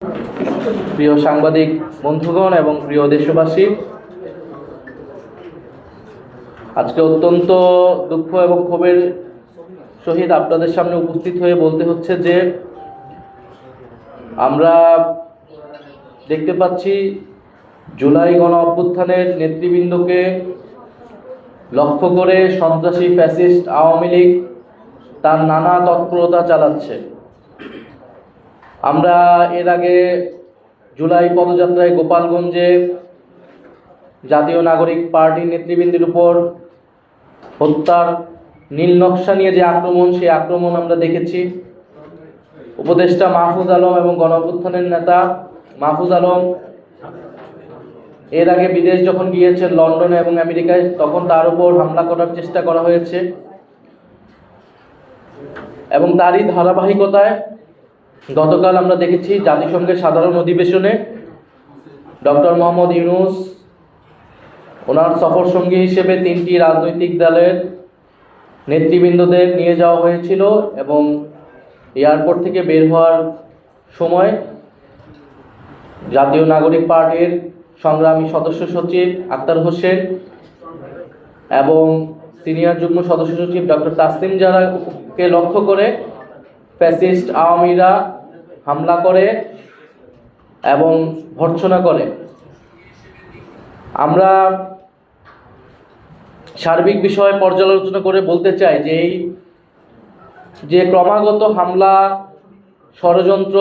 প্রিয় সাংবাদিক বন্ধুগণ এবং প্রিয় দেশবাসী, আজকে অত্যন্ত দুঃখ এবং ক্ষোভের সহিত আপনাদের সামনে উপস্থিত হয়ে বলতে হচ্ছে যে আমরা দেখতে পাচ্ছি জুলাই গণ অভ্যুত্থানের নেতৃবৃন্দকে লক্ষ্য করে সন্ত্রাসী ফ্যাসিস্ট আওয়ামী লীগ তার নানা তৎপরতা চালাচ্ছে। আমরা এর আগে জুলাই পদযাত্রায় গোপালগঞ্জে জাতীয় নাগরিক পার্টির নেতৃবৃন্দের উপর হত্যার নীল নকশা নিয়ে যে আক্রমণ, সেই আক্রমণ আমরা দেখেছি। উপদেষ্টা মাহফুজ আলম এবং গণ অভ্যুত্থানের নেতা মাহফুজ আলম এর আগে বিদেশ যখন গিয়েছেন লন্ডনে এবং আমেরিকায়, তখন তার উপর হামলা করার চেষ্টা করা হয়েছে এবং তারই ধারাবাহিকতায় গতকাল আমরা দেখেছি জাতিসংঘের সাধারণ অধিবেশনে ডক্টর মোহাম্মদ ইউনূস ওনার সফর সঙ্গী হিসেবে 3টি রাজনৈতিক দলের নেতৃবৃন্দদের নিয়ে যাওয়া হয়েছিল এবং এয়ারপোর্ট থেকে বের হওয়ার সময় জাতীয় নাগরিক পার্টির সংগ্রামী সদস্য সচিব আক্তার হোসেন এবং সিনিয়র যুগ্ম সদস্য সচিব ডক্টর তাসলিম জারাকে লক্ষ্য করে ফ্যাসিস্ট আওয়ামীরা হামলা করে এবং ভর্ৎসনা করে। আমরা সার্বিক বিষয় পর্যালোচনা করে বলতে চাই যে এই যে ক্রমাগত হামলা, ষড়যন্ত্র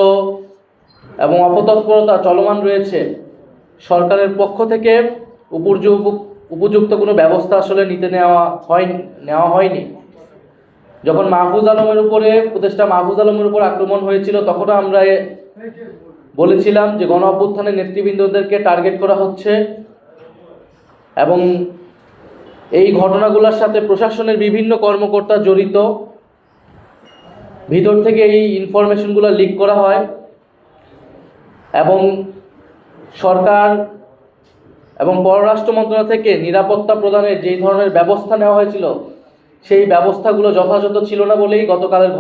এবং অপতৎপরতা চলমান রয়েছে, সরকারের পক্ষ থেকে উপযুক্ত কোনো ব্যবস্থা আসলে নেওয়া হয়নি। যখন মাহফুজ আলমের উপরে উপদেষ্টা মাহফুজ আলমের উপর আক্রমণ হয়েছিল, তখনও আমরা বলেছিলাম যে গণ অভ্যুত্থানের নেতৃবৃন্দদেরকে টার্গেট করা হচ্ছে এবং এই ঘটনাগুলোর সাথে প্রশাসনের বিভিন্ন কর্মকর্তা জড়িত। ভিতর থেকে এই ইনফরমেশনগুলো লিক করা হয় এবং সরকার এবং পররাষ্ট্র মন্ত্রণালয় থেকে নিরাপত্তা প্রদানের যেই ধরনের ব্যবস্থা নেওয়া হয়েছিল, সেই ব্যবস্থাগুলো যথাযথ ছিল না বলেই গতকালের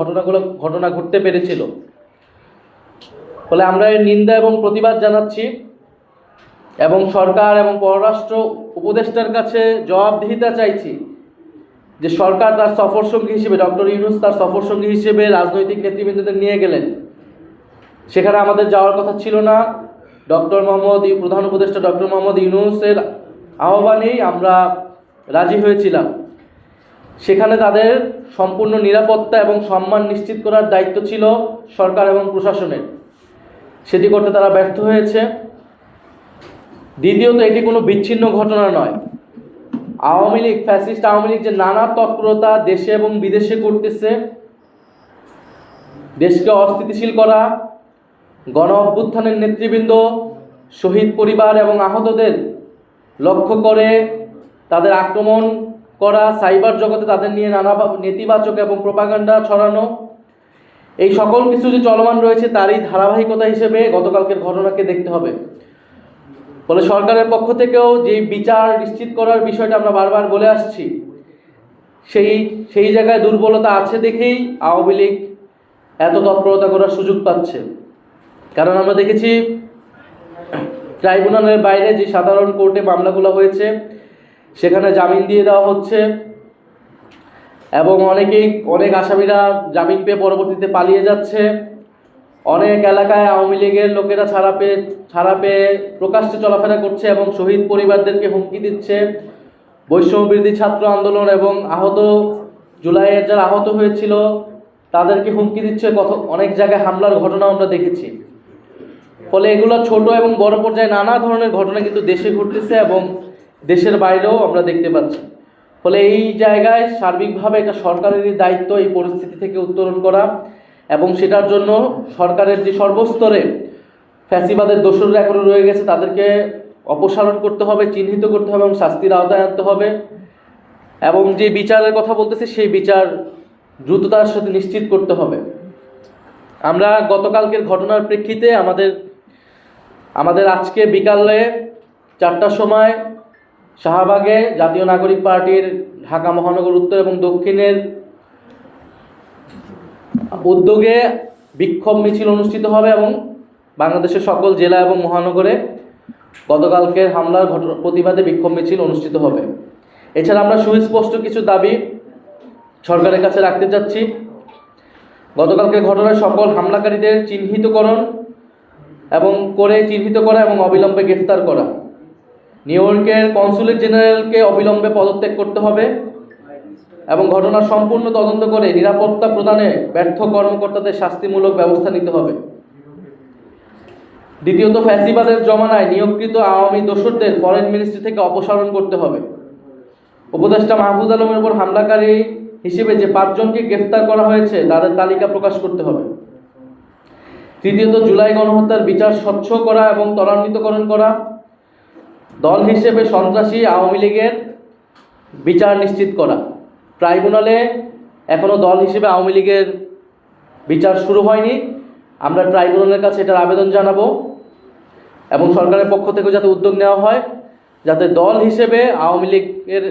ঘটনা ঘটতে পেরেছিল। ফলে আমরা এর নিন্দা এবং প্রতিবাদ জানাচ্ছি এবং সরকার এবং পররাষ্ট্র উপদেষ্টার কাছে জবাবদিহিতা চাইছি যে সরকার তার সফর সঙ্গী হিসেবে, ডক্টর ইউনূস তার সফর সঙ্গী হিসেবে রাজনৈতিক নেতৃবৃন্দদের নিয়ে গেলেন, সেখানে আমাদের যাওয়ার কথা ছিল না। প্রধান উপদেষ্টা ডক্টর মোহাম্মদ ইউনূসের আহ্বানেই আমরা রাজি হয়েছিলাম। সেখানে তাদের সম্পূর্ণ নিরাপত্তা এবং সম্মান নিশ্চিত করার দায়িত্ব ছিল সরকার এবং প্রশাসনের, সেটি করতে তারা ব্যর্থ হয়েছে। দ্বিতীয়ত, এটি কোনো বিচ্ছিন্ন ঘটনা নয়। আওয়ামী লীগ, ফ্যাসিস্ট আওয়ামী লীগ যে নানা তৎপরতা দেশে এবং বিদেশে করতেছে, দেশকে অস্থিতিশীল করা, গণ অভ্যুত্থানের নেতৃবৃন্দ, শহীদ পরিবার এবং আহতদের লক্ষ্য করে তাদের আক্রমণ করা, সাইবার জগতে তাদের নিয়ে নানা নেতিবাচক এবং প্রোপাগান্ডা ছড়ানো, এই সকল কিছু যে চলমান রয়েছে, তারই ধারাবাহিকতা হিসেবে গতকালকের ঘটনাকে দেখতে হবে। ফলে সরকারের পক্ষ থেকেও যে বিচার নিশ্চিত করার বিষয়টা আমরা বারবার বলে আসছি, সেই জায়গায় দুর্বলতা আছে দেখেই আওয়ামী লীগ এত তৎপরতা করার সুযোগ পাচ্ছে। কারণ আমরা দেখেছি ট্রাইব্যুনালের বাইরে যে সাধারণ কোর্টে মামলাগুলো হয়েছে, সেখানে জামিন দিয়ে দেওয়া হচ্ছে এবং অনেক আসামিরা জামিন পেয়ে পরবর্তীতে পালিয়ে যাচ্ছে। অনেক এলাকায় আওয়ামী লীগের লোকেরা ছাড়া পেয়ে প্রকাশ্যে চলাফেরা করছে এবং শহীদ পরিবারদেরকে হুমকি দিচ্ছে। বৈষম্যবিরোধী ছাত্র আন্দোলন এবং জুলাইয়ের যারা আহত হয়েছিল তাদেরকে হুমকি দিচ্ছে। অনেক জায়গায় হামলার ঘটনা আমরা দেখেছি। ফলে এগুলো ছোট এবং বড় পর্যায়ে নানা ধরনের ঘটনা কিন্তু দেশে ঘটতেছে এবং দেশের বাইরেও আমরা দেখতে পাচ্ছি। ফলে এই জায়গায় সার্বিকভাবে এটা সরকারেরই দায়িত্ব এই পরিস্থিতি থেকে উত্তরণ করা এবং সেটার জন্য সরকারের যে সর্বস্তরে ফ্যাসিবাদের দোসররা এখনো রয়ে গেছে, তাদেরকে অপসারণ করতে হবে, চিহ্নিত করতে হবে এবং শাস্তির আওতায় আনতে হবে এবং যে বিচারের কথা বলতেছে, সেই বিচার দ্রুততার সাথে নিশ্চিত করতে হবে। আমরা গতকালকের ঘটনার প্রেক্ষিতে আমাদের আজকে বিকালে 4টার সময় শাহবাগে জাতীয় নাগরিক পার্টির ঢাকা মহানগর উত্তর এবং দক্ষিণের উদ্যোগে বিক্ষোভ মিছিল অনুষ্ঠিত হবে এবং বাংলাদেশের সকল জেলা এবং মহানগরে গতকালকের হামলার প্রতিবাদে বিক্ষোভ মিছিল অনুষ্ঠিত হবে। এছাড়া আমরা সুস্পষ্ট কিছু দাবি সরকারের কাছে রাখতে চাচ্ছি। গতকালকের ঘটনায় সকল হামলাকারীদের চিহ্নিত করা এবং অবিলম্বে গ্রেফতার করা। নিউ ইয়র্কের কনসুলেট জেনারেলকে অবিলম্বে পদত্যাগ করতে হবে এবং ঘটনার সম্পূর্ণ তদন্ত করে নিরাপত্তা প্রদানে ব্যর্থ কর্মকর্তাদের শাস্তিমূলক ব্যবস্থা নিতে হবে। দ্বিতীয়ত, ফ্যাসিবাদের জমানায় নিয়োগকৃত আওয়ামী দোসরদের ফরেন মিনিস্ট্রি থেকে অপসারণ করতে হবে। উপদেষ্টা মাহফুজ আলমের উপর হামলাকারী হিসেবে যে 5 জনকে গ্রেফতার করা হয়েছে তাদের তালিকা প্রকাশ করতে হবে। তৃতীয়ত, জুলাই গণহত্যার বিচার স্বচ্ছ করা এবং ত্বরান্বিতকরণ করা। দল হিসেবে সন্ত্রাসী আওয়ামী লীগের বিচার নিশ্চিত করা। ট্রাইব্যুনালে এখনো দল হিসেবে আওয়ামী লীগের বিচার শুরু হয়নি। আমরা ট্রাইব্যুনালের কাছে এটার আবেদন জানাবো এবং সরকারের পক্ষ থেকে যাতে উদ্যোগ নেওয়া হয়, যাতে দল হিসেবে আওয়ামী লীগের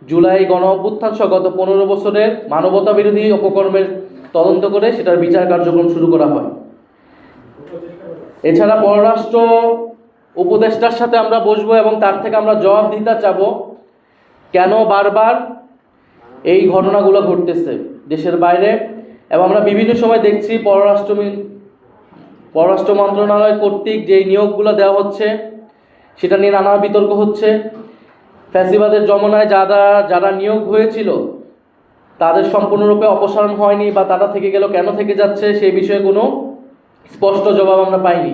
জুলাই গণ অভ্যুত্থান সহ গত 15 বছরের মানবতা বিরোধী অপকর্মের তদন্ত করে সেটার বিচার কার্যক্রম শুরু করা হয়। এছাড়া পররাষ্ট্র উপদেষ্টার সাথে আমরা বসবো এবং তার থেকে আমরা জবাবদিহিতা চাবো, কেন বারবার এই ঘটনাগুলো ঘটতেছে দেশের বাইরে। এবং আমরা বিভিন্ন সময় দেখছি পররাষ্ট্র মন্ত্রণালয় কর্তৃক যেই নিয়োগগুলো দেওয়া হচ্ছে সেটা নিয়ে নানা বিতর্ক হচ্ছে। ফ্যাসিবাদের জমানায় যারা নিয়োগ হয়েছিল তাদের সম্পূর্ণরূপে অপসারণ হয়নি বা তারা থেকে গেল, কেন থেকে যাচ্ছে সেই বিষয়ে কোনো স্পষ্ট জবাব আমরা পাইনি।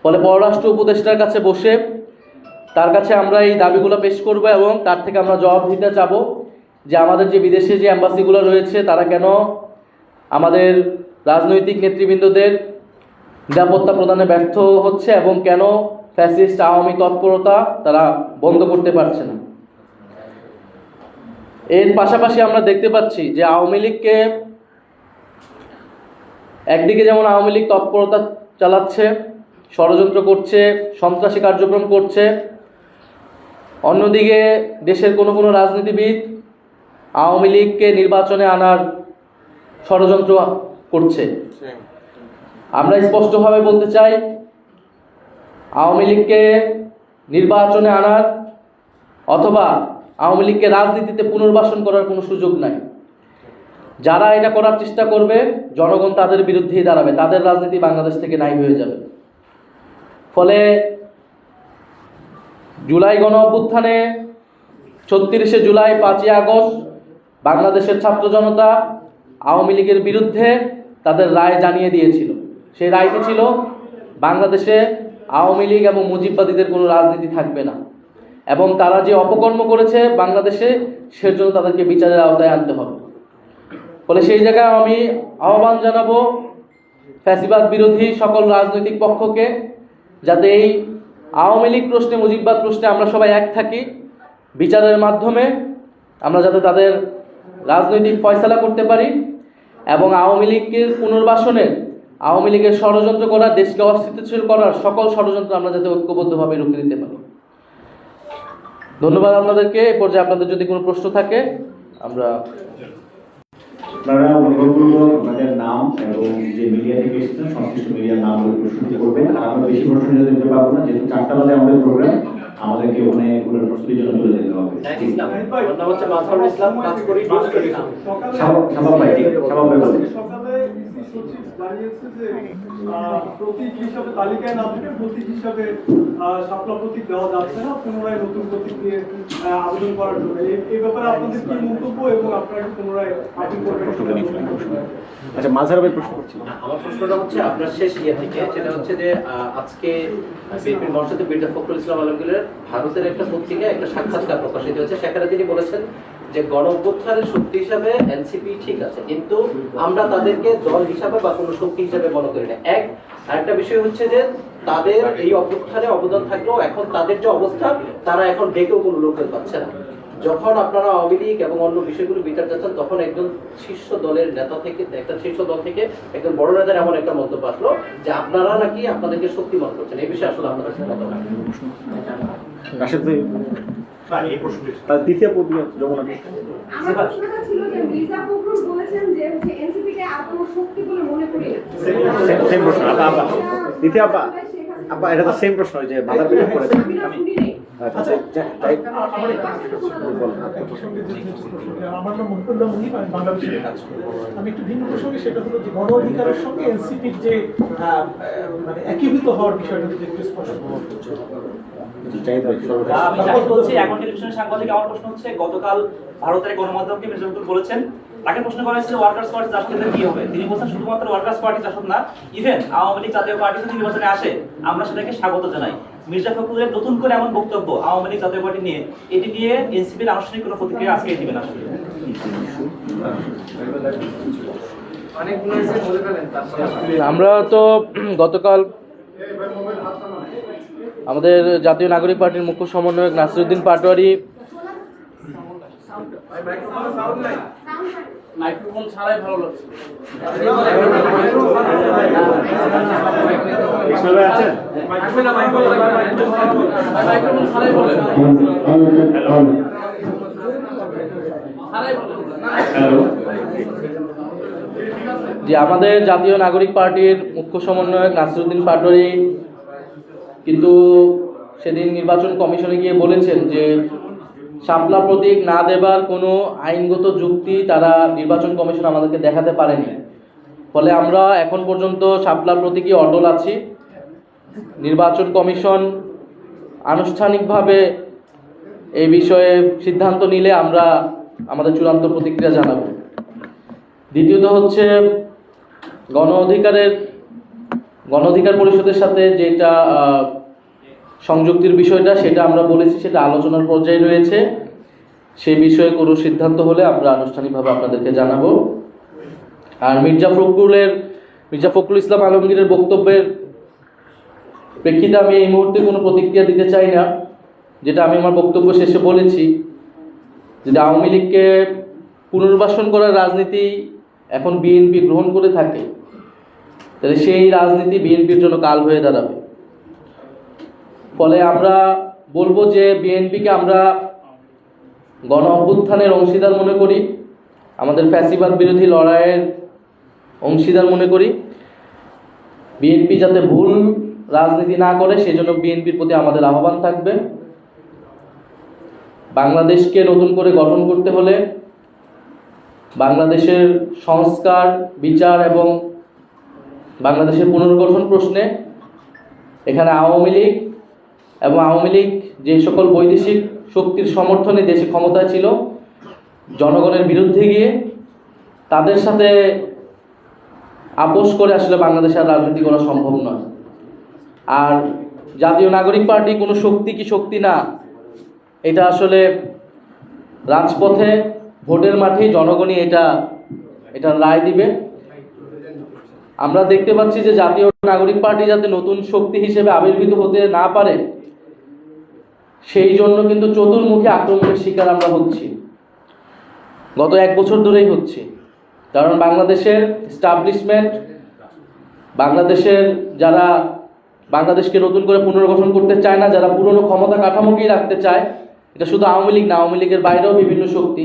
ফলে পররাষ্ট্র উপদেষ্টার কাছে বসে তার কাছে আমরা এই দাবিগুলো পেশ করব এবং তার থেকে আমরা জবাব দিতে চাবো যে আমাদের যে বিদেশে যে অ্যাম্বাসিগুলো রয়েছে তারা কেন আমাদের রাজনৈতিক নেতৃবৃন্দদের নিরাপত্তা প্রদানে ব্যর্থ হচ্ছে এবং কেন ফ্যাসিস্ট আওয়ামী তৎপরতা তারা বন্ধ করতে পারছে না। এর পাশাপাশি আমরা দেখতে পাচ্ছি যে আওয়ামী লীগকে একদিকে যেমন আওয়ামী লীগ তৎপরতা চালাচ্ছে, ষড়যন্ত্র করছে, সন্ত্রাসী কার্যক্রম করছে, অন্যদিকে দেশের কোনো রাজনীতিবিদ আওয়ামী লীগকে নির্বাচনে আনার ষড়যন্ত্র করছে। আমরা স্পষ্টভাবে বলতে চাই, আওয়ামী লীগকে নির্বাচনে আনার অথবা আওয়ামী লীগকে রাজনীতিতে পুনর্বাসন করার কোনো সুযোগ নাই। যারা এটা করার চেষ্টা করবে জনগণ তাদের বিরুদ্ধেই দাঁড়াবে, তাদের রাজনীতি বাংলাদেশ থেকে নাই হয়ে যাবে। ফলে জুলাই গণ অভ্যুত্থানে 36শে জুলাই 5ই আগস্ট বাংলাদেশের ছাত্র জনতা আওয়ামী লীগের বিরুদ্ধে তাদের রায় জানিয়ে দিয়েছিল। সেই রায়টি ছিল বাংলাদেশে আওয়ামী লীগ এবং মুজিববাদীদের কোনো রাজনীতি থাকবে না এবং তারা যে অপকর্ম করেছে বাংলাদেশে সেজন্য তাদেরকে বিচারের আওতায় আনতে হবে। ফলে সেই জায়গায় আমি আহ্বান জানাবো ফ্যাসিবাদ বিরোধী সকল রাজনৈতিক পক্ষকে, যাতে এই আওয়ামী লীগ প্রশ্নে, মুজিববাদ প্রশ্নে আমরা সবাই এক থাকি। বিচারের মাধ্যমে আমরা যাতে তাদের রাজনৈতিক ফয়সালা করতে পারি এবং আওয়ামী লীগের পুনর্বাসনের, আওয়ামী লীগের ষড়যন্ত্র করা, দেশকে অস্থিতিশীল করার সকল ষড়যন্ত্র আমরা যাতে ঐক্যবদ্ধভাবে রুখে দিতে পারি। ধন্যবাদ আপনাদেরকে। এ পর্যায়ে আপনাদের যদি কোনো প্রশ্ন থাকে আমরা আপনারা অনুগ্রহপূর্বক আপনাদের নাম এবং যে মিডিয়া থেকে এসেছেন সংশ্লিষ্ট মিডিয়ার নাম বলে প্রশ্ন করবেন। আর আমরা বেশি প্রশ্ন দিতে পারবো না, যেহেতু 4টা বাজে আমাদের প্রোগ্রাম, আমাদেরকে ওখানে কোনো প্রস্তুতির জন্য চলে যেতে হবে। প্রতীক হিসাবে তালিকায় না থেকে প্রতীক হিসাবে শাপলা প্রতীক দেওয়া যাচ্ছে না, পুনরায় নতুন প্রতীক নিয়ে আবেদন করার জন্য। এই ব্যাপারে আপনাদের কি মন্তব্য এবং আপনারা কি পুনরায় আবেদন করবেন? আচ্ছা, মাঝারের প্রশ্ন করছি। আমার প্রশ্নটা হচ্ছে আপনার শেষ ইয়ে থেকে, সেটা হচ্ছে যে আজকে বিএনপির মহাসচিব মির্জা ফখরুল ইসলাম আলমগীরের ভারতের একটা পত্রিকায় একটা সাক্ষাৎকার প্রকাশিত হয়েছে। সেখানে তিনি বলেছেন যে গণ অভ্যুত্থানের শক্তি হিসাবে এনসিপি ঠিক আছে, কিন্তু আমরা তাদেরকে দল হিসাবে বা কোনো শক্তি হিসাবে মনে করি না। আরেকটা বিষয় হচ্ছে যে তাদের এই অভ্যুত্থানে অবদান থাকলেও এখন তাদের যে অবস্থা, তারা এখন ডেকেও কোনো লোকজন পাচ্ছে না। যখন আপনারা আওয়ামী লীগ এবং অন্য বিষয়গুলো বিচার যাচ্ছেন, তখন একজন শীর্ষ দলের নেতা থেকে, একটা শীর্ষ দল থেকে একজন বড় নেতার এমন একটা মন্তব্য আসলো যে আপনারা নাকি আপনাদেরকে শক্তিমান করছেন। এই বিষয়ে আসলে আপনারা কি মতামত? এই প্রশ্নটি তার দ্বিতীয় পত্রিকা যমুনা আমার প্রশ্নটা ছিল যে মির্জা ফখরুল বলেছেন যে এনসিপি কে আর কোনো শক্তি বলে মনে করি না। সেম প্রশ্ন। দিতে আপা আপা এটা তো সেম প্রশ্ন যে বাজার বিনিয়োগ করেছে আচ্ছা আমার আমার নাম মুকুল্লাহ মুনিব, আমি বাংলাদেশে কাজ করি। আমি একটু ভিন্ন প্রসঙ্গে, সেটা হলো যে গণ অধিকারের সঙ্গে এনসিপির যে মানে একীভূত হওয়ার বিষয়টা যদি একটু স্পষ্ট করতে। আমি জাহিদ বলছি, এখন টেলিভিশনের সাংবাদিক। আমার প্রশ্ন হচ্ছে, গতকাল ভারতের গণমাধ্যমকে মির্জা ফখরুল বলেছেন, তাকে প্রশ্ন করা হয়েছিল ওয়ার্কার্স পার্টি জাসদের কি হবে। তিনি বলছেন শুধুমাত্র ওয়ার্কার্স পার্টি জাসদ না, ইভেন আওয়ামী লীগ জাতীয় পার্টি যদি নির্বাচনে আসে আমরা সেটাকে স্বাগত জানাই। মির্জা ফখরুলের নতুন করে এমন বক্তব্য আওয়ামী লীগ জাতীয় পার্টি নিয়ে, এটি নিয়ে এনসিপির আনুষ্ঠানিক কোনো প্রতিক্রিয়া আজকে দিবেন আসলে? আমরা তো গতকাল আমাদের জাতীয় নাগরিক পার্টির মুখ্য সমন্বয়ক নাসিরউদ্দিন পাটোয়ারি মাইক্রোফোন ছাড়াই ভালো লাগছে। যে আমাদের জাতীয় নাগরিক পার্টির মুখ্য সমন্বয়ক নাসিরউদ্দিন পাটোয়ারি কিন্তু সেদিন নির্বাচন কমিশনে গিয়ে বলেছেন যে শাপলা প্রতীক না দেবার কোনো আইনগত যুক্তি তারা নির্বাচন কমিশন আমাদেরকে দেখাতে পারেনি। ফলে আমরা এখন পর্যন্ত শাপলা প্রতীকই অটল আছি। নির্বাচন কমিশন আনুষ্ঠানিকভাবে এই বিষয়ে সিদ্ধান্ত নিলে আমরা আমাদের চূড়ান্ত প্রতিক্রিয়া জানাবো। দ্বিতীয়ত হচ্ছে গণ অধিকার পরিষদের সাথে যেটা সংযুক্তির বিষয়টা, সেটা আমরা বলেছি সেটা আলোচনার পর্যায়ে রয়েছে। সেই বিষয়ে কোনো সিদ্ধান্ত হলে আমরা আনুষ্ঠানিকভাবে আপনাদেরকে জানাবো। আর মির্জা ফখরুল ইসলাম আলমগীরের বক্তব্যের প্রেক্ষিতে আমি এই মুহূর্তে কোনো প্রতিক্রিয়া দিতে চাই না। যেটা আমি আমার বক্তব্য শেষে বলেছি, যদি আওয়ামী লীগকে পুনর্বাসন করার রাজনীতি এখন বিএনপি গ্রহণ করে থাকে, তাহলে সেই রাজনীতি বিএনপির জন্য কাল হয়ে দাঁড়াবে। ফলে আমরা বলবো যে বিএনপিকে আমরা গণ অভ্যুত্থানের অংশীদার মনে করি, আমাদের ফ্যাসিবাদ বিরোধী লড়াইয়ের অংশীদার মনে করি। বিএনপি যাতে ভুল রাজনীতি না করে সেজন্য বিএনপির প্রতি আমাদের আহ্বান থাকবে। বাংলাদেশকে নতুন করে গঠন করতে হলে বাংলাদেশের সংস্কার, বিচার এবং বাংলাদেশের পুনর্গঠন প্রশ্নে এখানে আওয়ামী লীগ যে সকল বৈদেশিক শক্তির সমর্থনে দেশে ক্ষমতায় ছিল, জনগণের বিরুদ্ধে গিয়ে তাদের সাথে আপোষ করে আসলে বাংলাদেশের রাজনীতি করা সম্ভব নয়। আর জাতীয় নাগরিক পার্টি কোনো শক্তি কি শক্তি না, এটা আসলে রাজপথে ভোটের মাঠে জনগণই এটা রায় দিবে। আমরা দেখতে পাচ্ছি যে জাতীয় নাগরিক পার্টি যাতে নতুন শক্তি হিসেবে আবির্ভূত হতে না পারে, সেই জন্য কিন্তু চতুর্মুখী আক্রমণের শিকার আমরা হচ্ছি, গত 1 বছর ধরেই হচ্ছি। কারণ বাংলাদেশের এস্টাবলিশমেন্ট, বাংলাদেশের যারা বাংলাদেশকে নতুন করে পুনর্গঠন করতে চায় না, যারা পুরনো ক্ষমতা কাঠামোকেই রাখতে চায়, এটা শুধু আওয়ামী লীগ না, আওয়ামী লীগের বাইরেও বিভিন্ন শক্তি,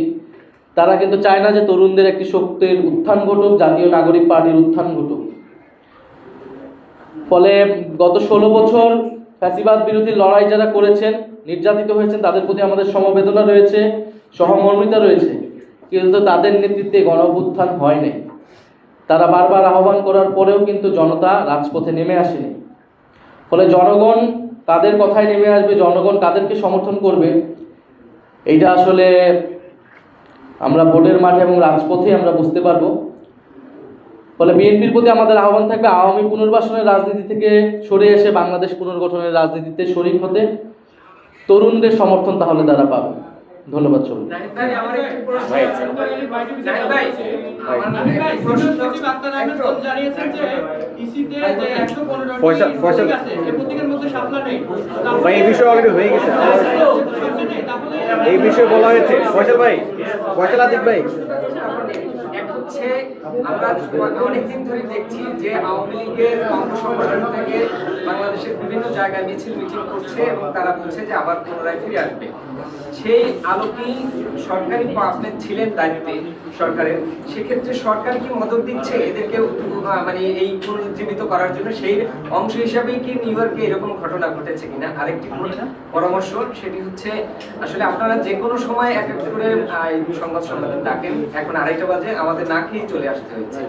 তারা কিন্তু চায় না যে তরুণদের একটি শক্তির উত্থান ঘটুক, জাতীয় নাগরিক পার্টির উত্থান ঘটুক। ফলে গত 16 বছর ফ্যাসিবাদ বিরোধী লড়াই যারা করেছেন, নির্যাতিত হয়েছেন, তাদের প্রতি আমাদের সমবেদনা রয়েছে, সহমর্মিতা রয়েছে, কিন্তু তাদের নেতৃত্বে গণ অভ্যুত্থান হয়নি। তারা বারবার আহ্বান করার পরেও কিন্তু জনতা রাজপথে নেমে আসেনি। ফলে জনগণ তাদের কথায় নেমে আসবে, জনগণ তাদেরকে সমর্থন করবে, এইটা আসলে আমরা ভোটের মাঠে এবং রাজপথে আমরা বুঝতে পারবো। ফলে বিএনপির প্রতি আমাদের আহ্বান থাকবে আওয়ামী পুনর্বাসনের রাজনীতি থেকে সরে এসে বাংলাদেশ পুনর্গঠনের রাজনীতিতে শরীক হতে। তরুণদের সমর্থন তাহলে তারা পাবে। ধন্যবাদ সবাই। এই বিষয়ে অলরেডি হয়ে গেছে, এই বিষয়ে বলা হয়েছে। ফয়সাল ভাই, ফয়সাল আদিক ভাই। হচ্ছে আমরা অনেকদিন ধরে দেখছি যে আওয়ামী লীগের অঙ্গ সংগঠন থেকে বাংলাদেশের বিভিন্ন জায়গায় মিছিল মিটিং করছে এবং তারা বলছে যে আবার পুনরায় ফিরে আসবে। সেই আলোকেই সরকারি আপনি ছিলেন দায়িত্বে সরকারের, সেক্ষেত্রে সরকার কি মদত দিচ্ছে এদেরকে মানে এই পুনরুজ্জীবিত করার জন্য? সেই অংশ হিসাবেই কি নিউ ইয়র্কে এরকম ঘটনা ঘটেছে কিনা? আরেকটি পরামর্শ, সেটি হচ্ছে আসলে আপনারা যে কোনো সময় এক এক করে সংবাদ সম্মেলন ডাকেন, এখন 2:30 বাজে, আমাদের না খেয়ে চলে আসতে হয়েছে।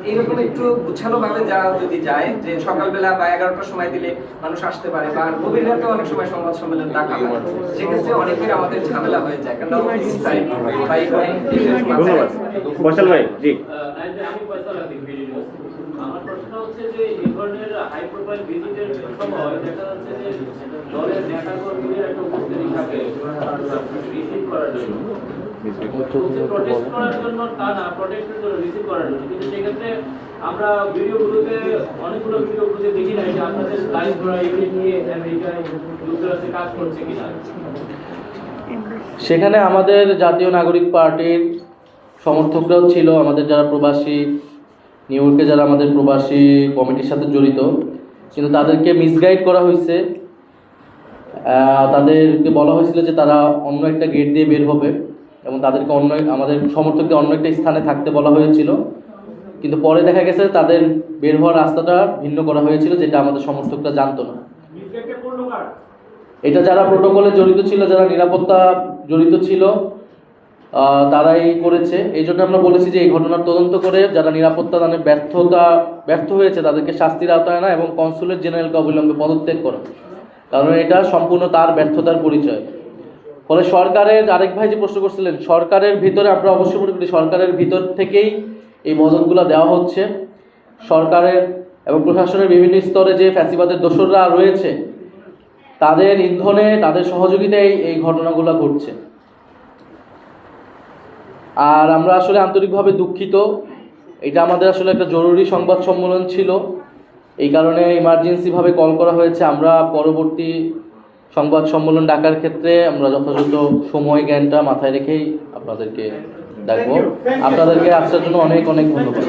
এইরকম একটু গুছালো ভাবে যারা যদি যায়, যে সকালবেলা বা 11টার সময় দিলে মানুষ আসতে পারে, বা গভীর রাতে অনেক সময় সংবাদ সম্মেলন ডাকা হয়, সেক্ষেত্রে অনেকের আমাদের ঝামেলা হয়ে যায়, কারণ ফয়সাল ভাই, জি। আমার প্রশ্ন হচ্ছে যে এই ধরনের হাই প্রোফাইল ভিজিটের সময় দেখা যাচ্ছে যে দলের নেতাকর্মীদের একটা উপস্থিতি থাকে রিসিভ করার জন্য, প্রটেস্ট করার জন্য, তা না প্রটেস্টের জন্য রিসিভ করার জন্য, কিন্তু সেক্ষেত্রে আমরা ভিডিওগুলোতে অনেকগুলো ভিডিওগুলোতে দেখি না যে আপনাদের লাইভ করা ইউনিট নিয়ে আমেরিকায় যুক্তরাষ্ট্রে কাজ করছে কিনা। সেখানে আমাদের জাতীয় নাগরিক পার্টির সমর্থকরাও ছিল, আমাদের যারা প্রবাসী নিউ ইয়র্কে যারা আমাদের প্রবাসী কমিটির সাথে জড়িত, কিন্তু তাদেরকে মিসগাইড করা হয়েছে। তাদেরকে বলা হয়েছিল যে তারা অন্য একটা গেট দিয়ে বের হবে এবং তাদেরকে আমাদের সমর্থকদের অন্য একটা স্থানে থাকতে বলা হয়েছিল, কিন্তু পরে দেখা গেছে তাদের বের হওয়ার রাস্তাটা ভিন্ন করা হয়েছিল, যেটা আমাদের সমর্থকরা জানতো না। এটা যারা প্রোটোকলে জড়িত ছিল, যারা নিরাপত্তা জড়িত ছিল, তারাই করেছে। এই জন্য আমরা বলেছি যে এই ঘটনার তদন্ত করে যারা নিরাপত্তা দানে ব্যর্থ হয়েছে তাদেরকে শাস্তির আওতায় আনা এবং কনসুলেট জেনারেলকে অবিলম্বে পদত্যাগ করা, কারণ এটা সম্পূর্ণ তার ব্যর্থতার পরিচয়। ফলে সরকারের, আরেক ভাই যে প্রশ্ন করছিলেন, সরকারের ভিতরে আমরা অবশ্যই মনে করি সরকারের ভিতর থেকেই এই মদতগুলো দেওয়া হচ্ছে। সরকারের এবং প্রশাসনের বিভিন্ন স্তরে যে ফ্যাসিবাদের দোসররা রয়েছে তাদের ইন্ধনে, তাদের সহযোগিতায় এই ঘটনাগুলো ঘটছে। আর আমরা আসলে আন্তরিকভাবে দুঃখিত, এটা আমাদের আসলে একটা জরুরি সংবাদ সম্মেলন ছিল, এই কারণে ইমার্জেন্সিভাবে কল করা হয়েছে। আমরা পরবর্তী সংবাদ সম্মেলন ডাকার ক্ষেত্রে আমরা যথাযথ সময় জ্ঞানটা মাথায় রেখেই আপনাদেরকে ডাকবো। আপনাদেরকে আসার জন্য অনেক অনেক ধন্যবাদ।